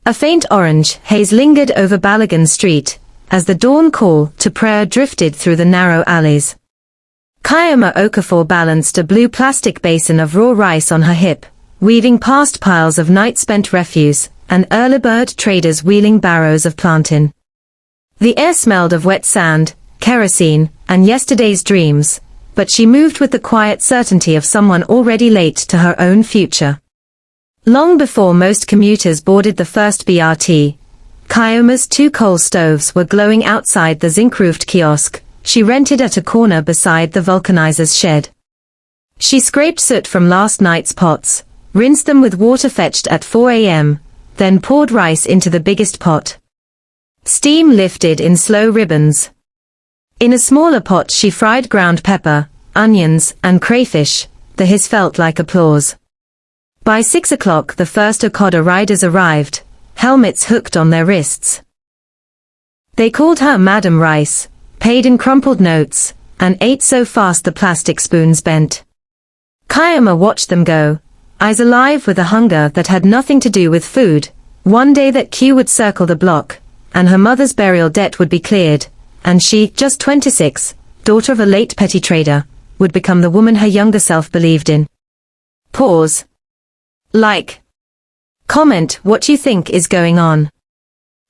A faint orange haze lingered over Balogun Street, as the dawn call to prayer drifted through the narrow alleys. Kayoma Okafor balanced a blue plastic basin of raw rice on her hip, weaving past piles of night-spent refuse, and early bird traders wheeling barrows of plantain. The air smelled of wet sand, kerosene, and yesterday's dreams, but she moved with the quiet certainty of someone already late to her own future. Long before most commuters boarded the first BRT, Kayoma's 2 coal stoves were glowing outside the zinc-roofed kiosk she rented at a corner beside the vulcanizer's shed. She scraped soot from last night's pots, rinsed them with water fetched at 4 a.m., then poured rice into the biggest pot. Steam lifted in slow ribbons. In a smaller pot she fried ground pepper, onions, and crayfish. The hiss felt like applause. By 6 o'clock the first Okada riders arrived, helmets hooked on their wrists. They called her Madam Rice, paid in crumpled notes, and ate so fast the plastic spoons bent. Kayoma watched them go, eyes alive with a hunger that had nothing to do with food. One day that Q would circle the block, and her mother's burial debt would be cleared, and she, just 26, daughter of a late petty trader, would become the woman her younger self believed in. Pause. Like. Comment what you think is going on.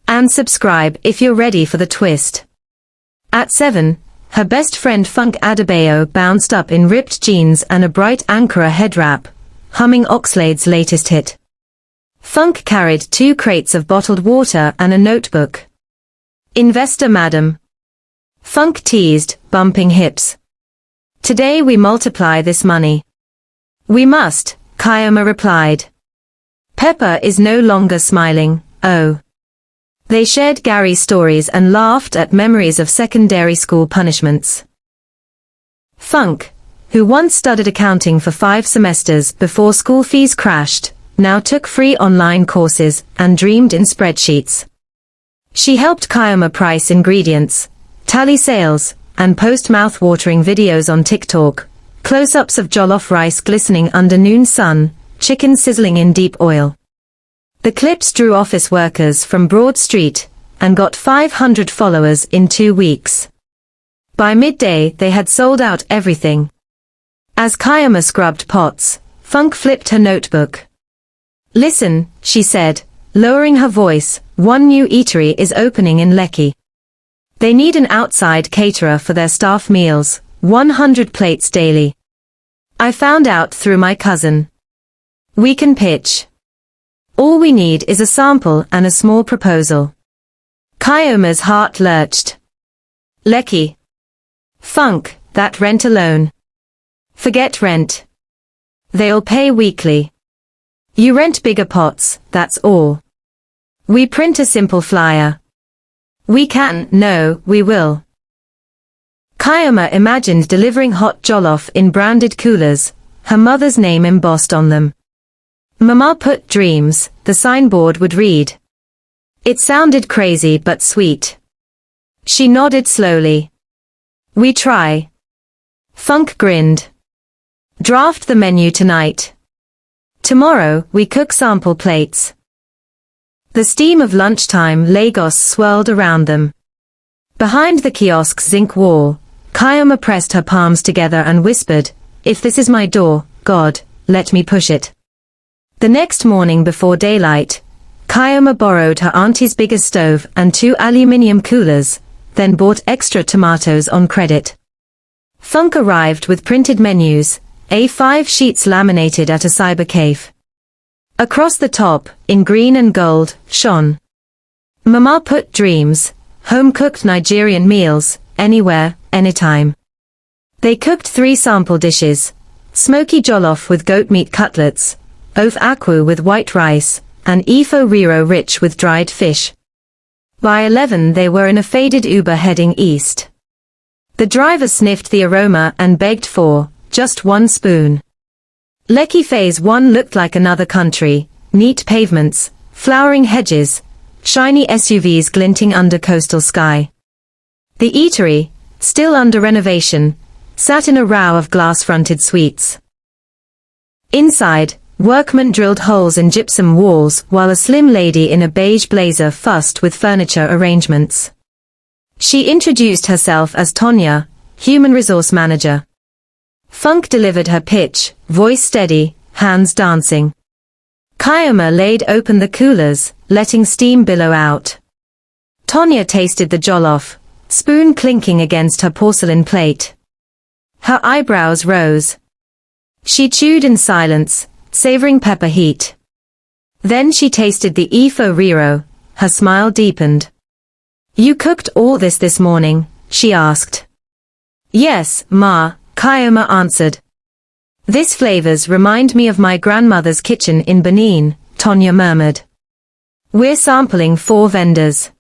And subscribe if you're ready for the twist. At 7, her best friend Funk Adebayo bounced up in ripped jeans and a bright Ankara head wrap, humming Oxlade's latest hit. Funk carried 2 crates of bottled water and a notebook. Investor madam. Funk teased, bumping hips. Today we multiply this money. We must, Kayoma replied. Pepper is no longer smiling, oh. They shared Gary's stories and laughed at memories of secondary school punishments. Funk, who once studied accounting for 5 semesters before school fees crashed, now took free online courses and dreamed in spreadsheets. She helped Kayoma price ingredients, tally sales, and post mouth-watering videos on TikTok, close-ups of jollof rice glistening under noon sun, chicken sizzling in deep oil. The clips drew office workers from Broad Street, and got 500 followers in 2 weeks. By midday they had sold out everything. As Kayoma scrubbed pots, Funk flipped her notebook. Listen, she said, lowering her voice, one new eatery is opening in Lekki. They need an outside caterer for their staff meals, 100 plates daily. I found out through my cousin. We can pitch. All we need is a sample and a small proposal. Kayoma's heart lurched. Lekki. Funk, that rent alone. Forget rent. They'll pay weekly. You rent bigger pots, that's all. We print a simple flyer. We can, no, we will. Kayoma imagined delivering hot jollof in branded coolers, her mother's name embossed on them. Mama put dreams, the signboard would read. It sounded crazy but sweet. She nodded slowly. We try. Funk grinned. Draft the menu tonight. Tomorrow, we cook sample plates. The steam of lunchtime Lagos swirled around them. Behind the kiosk's zinc wall, Kayoma pressed her palms together and whispered, if this is my door, God, let me push it. The next morning before daylight, Kayoma borrowed her auntie's bigger stove and 2 aluminium coolers, then bought extra tomatoes on credit. Funk arrived with printed menus, A5 sheets laminated at a cyber cave. Across the top, in green and gold, shone. Mama put dreams, home-cooked Nigerian meals, anywhere, anytime. They cooked 3 sample dishes, smoky jollof with goat meat cutlets, ofe akwu with white rice, and ifo riro rich with dried fish. By 11 they were in a faded Uber heading east. The driver sniffed the aroma and begged for, just 1 spoon. Lekki Phase 1 looked like another country, neat pavements, flowering hedges, shiny SUVs glinting under coastal sky. The eatery, still under renovation, sat in a row of glass-fronted suites. Inside, Workmen drilled holes in gypsum walls while a slim lady in a beige blazer fussed with furniture arrangements. She introduced herself as Tonya, Human Resource Manager. Funk delivered her pitch, voice steady, hands dancing. Kayama laid open the coolers, letting steam billow out. Tonya tasted the jollof, spoon clinking against her porcelain plate. Her eyebrows rose. She chewed in silence, savoring pepper heat. Then she tasted the ifo riro, her smile deepened. "You cooked all this morning?" she asked. "Yes, Ma," Kayama answered. "These flavors remind me of my grandmother's kitchen in Benin," Tonya murmured. "We're sampling 4 vendors.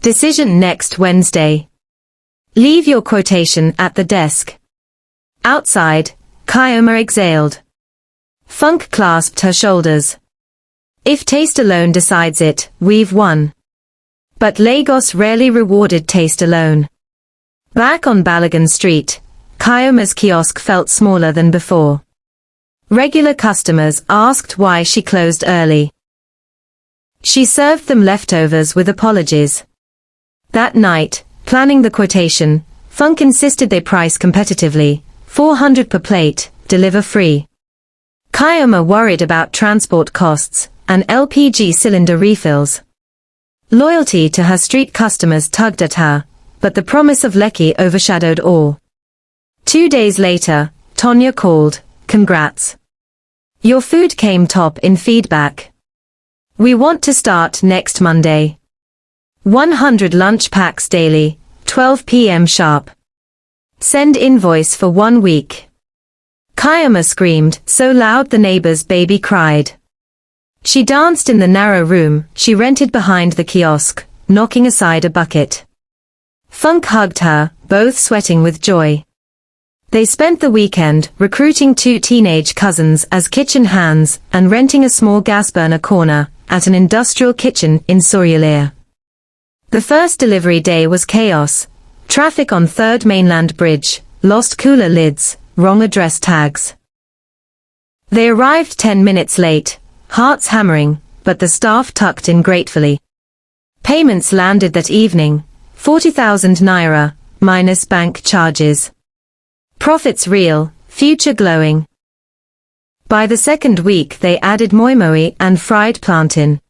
Decision next Wednesday. Leave your quotation at the desk." Outside, Kayama exhaled. Funk clasped her shoulders. "If taste alone decides it, we've won." But Lagos rarely rewarded taste alone. Back on Balogun Street, Kayama's kiosk felt smaller than before. Regular customers asked why she closed early. She served them leftovers with apologies. That night, planning the quotation, Funk insisted they price competitively, $400 per plate, deliver free. Kayama worried about transport costs and LPG cylinder refills. Loyalty to her street customers tugged at her, but the promise of Lekki overshadowed all. 2 days later, Tonya called, "Congrats. Your food came top in feedback. We want to start next Monday. 100 lunch packs daily, 12 p.m. sharp. Send invoice for 1 week." Kayama screamed so loud the neighbor's baby cried. She danced in the narrow room she rented behind the kiosk, knocking aside a bucket. Funk hugged her, both sweating with joy. They spent the weekend recruiting 2 teenage cousins as kitchen hands and renting a small gas burner corner at an industrial kitchen in Surulere. The first delivery day was chaos. Traffic on 3rd Mainland Bridge, lost cooler lids, wrong address tags. They arrived 10 minutes late, hearts hammering, but the staff tucked in gratefully. Payments landed that evening, 40,000 naira, minus bank charges. Profits real, future glowing. By the second week they added moimoi and fried plantain.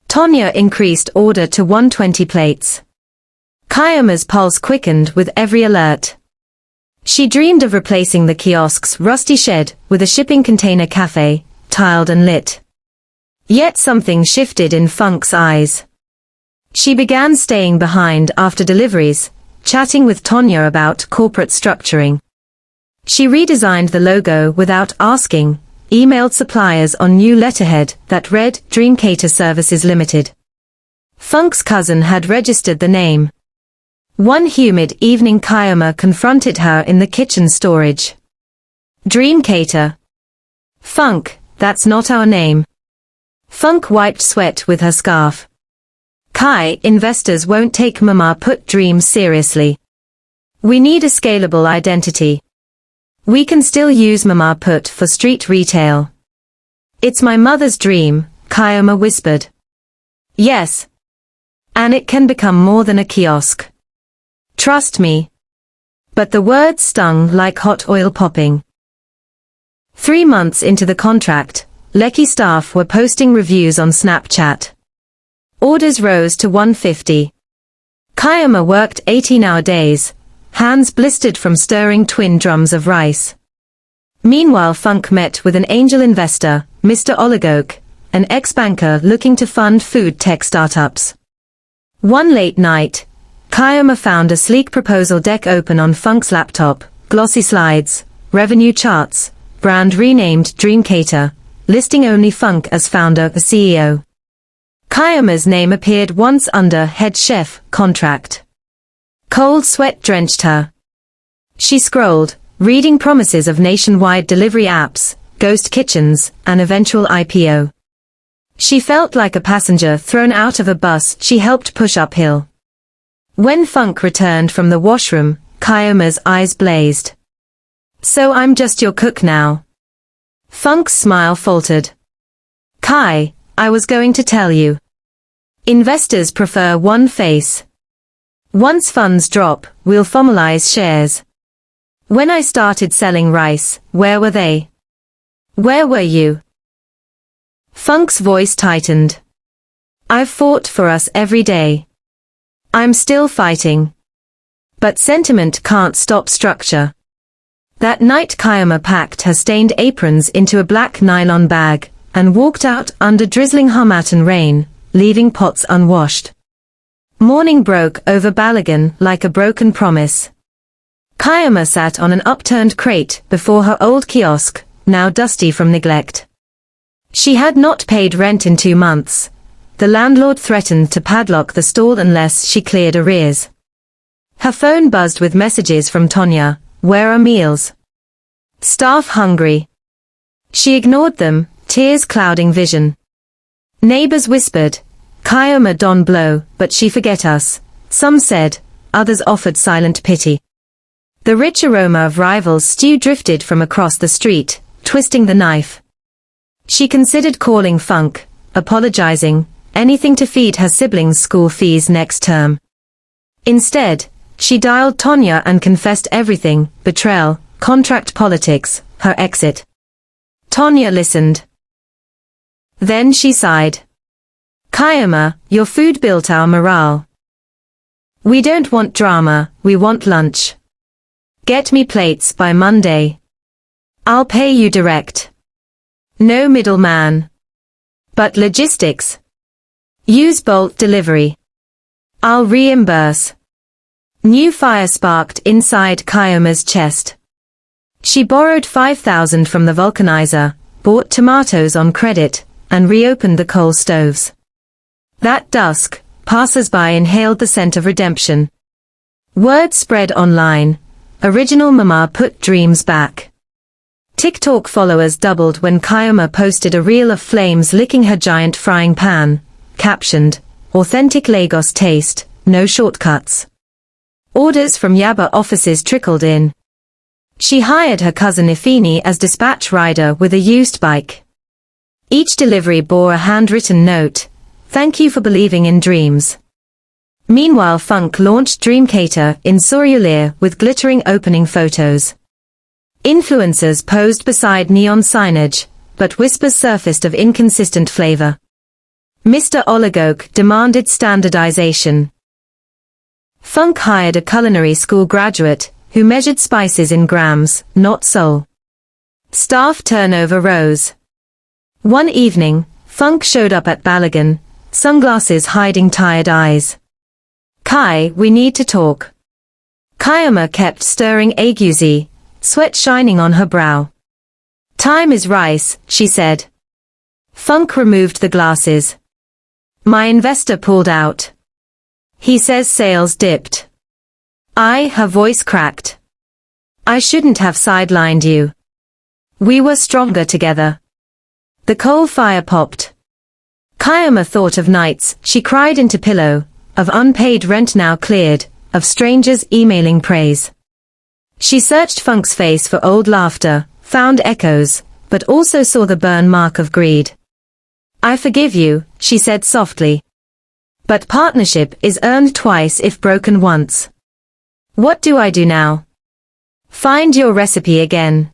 Tonya increased order to 120 plates. Kayama's pulse quickened with every alert. She dreamed of replacing the kiosk's rusty shed with a shipping container cafe, tiled and lit. Yet something shifted in Funk's eyes. She began staying behind after deliveries, chatting with Tonya about corporate structuring. She redesigned the logo without asking, emailed suppliers on new letterhead that read Dream Cater Services Limited. Funk's cousin had registered the name. One humid evening Kayama confronted her in the kitchen storage. "Dream Cater. Funk, that's not our name." Funk wiped sweat with her scarf. "Kai, investors won't take Mama Put Dreams seriously. We need a scalable identity. We can still use Mama Put for street retail." "It's my mother's dream," Kayama whispered. "Yes. And it can become more than a kiosk. Trust me." But the words stung like hot oil popping. 3 months into the contract, Lekki staff were posting reviews on Snapchat. Orders rose to 150. Kayama worked 18-hour days, hands blistered from stirring twin drums of rice. Meanwhile Funk met with an angel investor, Mr. Oligoke, an ex-banker looking to fund food tech startups. One late night, Kayama found a sleek proposal deck open on Funk's laptop, glossy slides, revenue charts, brand renamed Dream Cater, listing only Funk as founder and CEO. Kayama's name appeared once under head chef contract. Cold sweat drenched her. She scrolled, reading promises of nationwide delivery apps, ghost kitchens, and eventual IPO. She felt like a passenger thrown out of a bus she helped push uphill. When Funk returned from the washroom, Kayama's eyes blazed. "So I'm just your cook now?" Funk's smile faltered. Kai, I was going to tell you. Investors prefer one face. Once funds drop, we'll formalize shares. When I started selling rice, where were they? Where were you? Funk's voice tightened. I've fought for us every day. I'm still fighting. But sentiment can't stop structure. That night Kayama packed her stained aprons into a black nylon bag, and walked out under drizzling Harmattan rain, leaving pots unwashed. Morning broke over Balagan like a broken promise. Kayama sat on an upturned crate before her old kiosk, now dusty from neglect. She had not paid rent in 2 months. The landlord threatened to padlock the stall unless she cleared arrears. Her phone buzzed with messages from Tonya. Where are meals? Staff hungry. She ignored them, tears clouding vision. Neighbors whispered, Kayama don blow, but she forget us. Some said, others offered silent pity. The rich aroma of rivals' stew drifted from across the street, twisting the knife. She considered calling Funk, apologizing, anything to feed her siblings' school fees next term. Instead, she dialed Tonya and confessed everything, betrayal, contract politics, her exit. Tonya listened. Then she sighed. Kayama, your food built our morale. We don't want drama, we want lunch. Get me plates by Monday. I'll pay you direct. No middleman. But logistics. Use bulk delivery. I'll reimburse. New fire sparked inside Kayama's chest. She borrowed 5,000 from the vulcanizer, bought tomatoes on credit, and reopened the coal stoves. That dusk, passers-by inhaled the scent of redemption. Word spread online. Original Mama put dreams back. TikTok followers doubled when Kayama posted a reel of flames licking her giant frying pan, captioned, Authentic Lagos taste, no shortcuts. Orders from Yaba offices trickled in. She hired her cousin Ifini as dispatch rider with a used bike. Each delivery bore a handwritten note, thank you for believing in dreams. Meanwhile Funk launched Dreamcater in Surulere with glittering opening photos. Influencers posed beside neon signage, but whispers surfaced of inconsistent flavor. Mr. Oligoke demanded standardization. Funk hired a culinary school graduate, who measured spices in grams, not sol. Staff turnover rose. One evening, Funk showed up at Balagan, sunglasses hiding tired eyes. Kai, we need to talk. Kayama kept stirring aguzi, sweat shining on her brow. Time is rice, she said. Funk removed the glasses. My investor pulled out. He says sales dipped. Her voice cracked. I shouldn't have sidelined you. We were stronger together. The coal fire popped. Kayama thought of nights she cried into pillow, of unpaid rent now cleared, of strangers emailing praise. She searched Funk's face for old laughter, found echoes, but also saw the burn mark of greed. I forgive you, she said softly. But partnership is earned twice if broken once. What do I do now? Find your recipe again.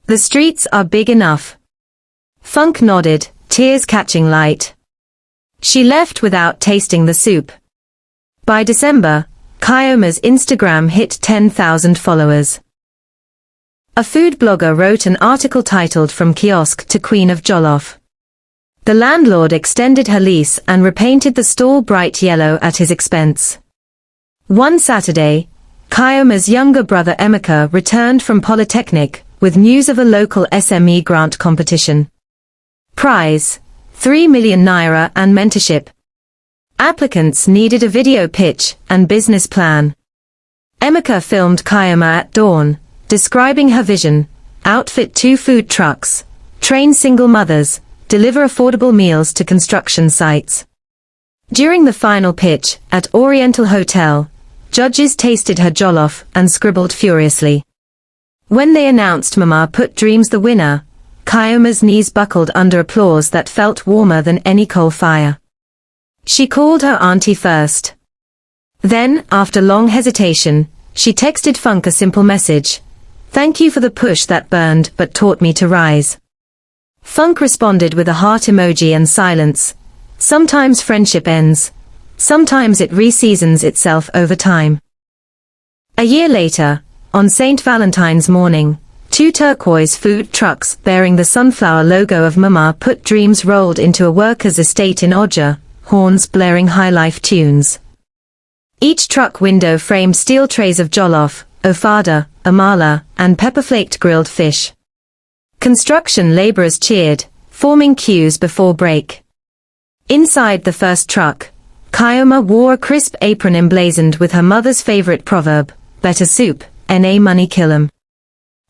The streets are big enough. Funk nodded, tears catching light. She left without tasting the soup. By December, Kayama's Instagram hit 10,000 followers. A food blogger wrote an article titled From Kiosk to Queen of Jollof. The landlord extended her lease and repainted the stall bright yellow at his expense. One Saturday, Kayama's younger brother Emeka returned from Polytechnic with news of a local SME grant competition. Prize, 3 million naira and mentorship. Applicants needed a video pitch and business plan. Emeka filmed Kayama at dawn, describing her vision, outfit 2 food trucks, train single mothers, deliver affordable meals to construction sites. During the final pitch, at Oriental Hotel, judges tasted her jollof and scribbled furiously. When they announced Mama Put Dreams the winner, Kyoma's knees buckled under applause that felt warmer than any coal fire. She called her auntie first. Then, after long hesitation, she texted Funk a simple message. "Thank you for the push that burned but taught me to rise." Funk responded with a heart emoji and silence. Sometimes friendship ends. Sometimes it reseasons itself over time. A year later, on St. Valentine's morning, two turquoise food trucks bearing the sunflower logo of Mama Put Dreams rolled into a worker's estate in Oja, horns blaring high-life tunes. Each truck window framed steel trays of jollof, ofada, amala, and pepper-flaked grilled fish. Construction laborers cheered, forming queues before break. Inside the first truck, Kyoma wore a crisp apron emblazoned with her mother's favorite proverb, "Better soup, na money kill 'em."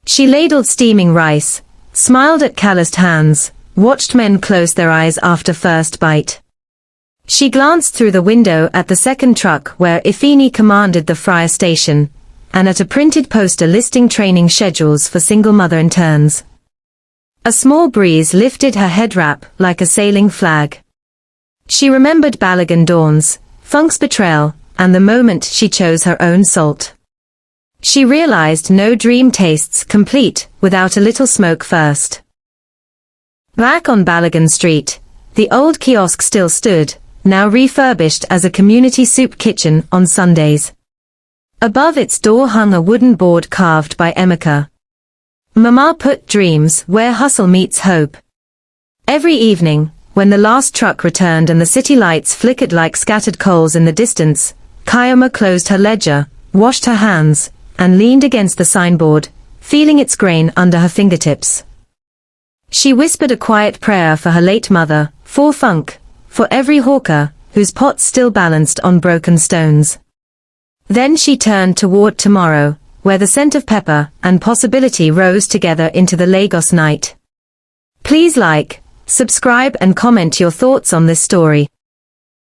She ladled steaming rice, smiled at calloused hands, watched men close their eyes after first bite. She glanced through the window at the second truck where Ifini commanded the fryer station, and at a printed poster listing training schedules for single mother interns. A small breeze lifted her head wrap like a sailing flag. She remembered Balagan dawns, Funk's betrayal, and the moment she chose her own salt. She realized no dream tastes complete without a little smoke first. Back on Balagan Street, the old kiosk still stood, now refurbished as a community soup kitchen on Sundays. Above its door hung a wooden board carved by Emeka. Mama Put Dreams, where hustle meets hope. Every evening, when the last truck returned and the city lights flickered like scattered coals in the distance, Kyoma closed her ledger, washed her hands, and leaned against the signboard, feeling its grain under her fingertips. She whispered a quiet prayer for her late mother, for Funk, for every hawker, whose pots still balanced on broken stones. Then she turned toward tomorrow, where the scent of pepper and possibility rose together into the Lagos night. Please like, subscribe and comment your thoughts on this story.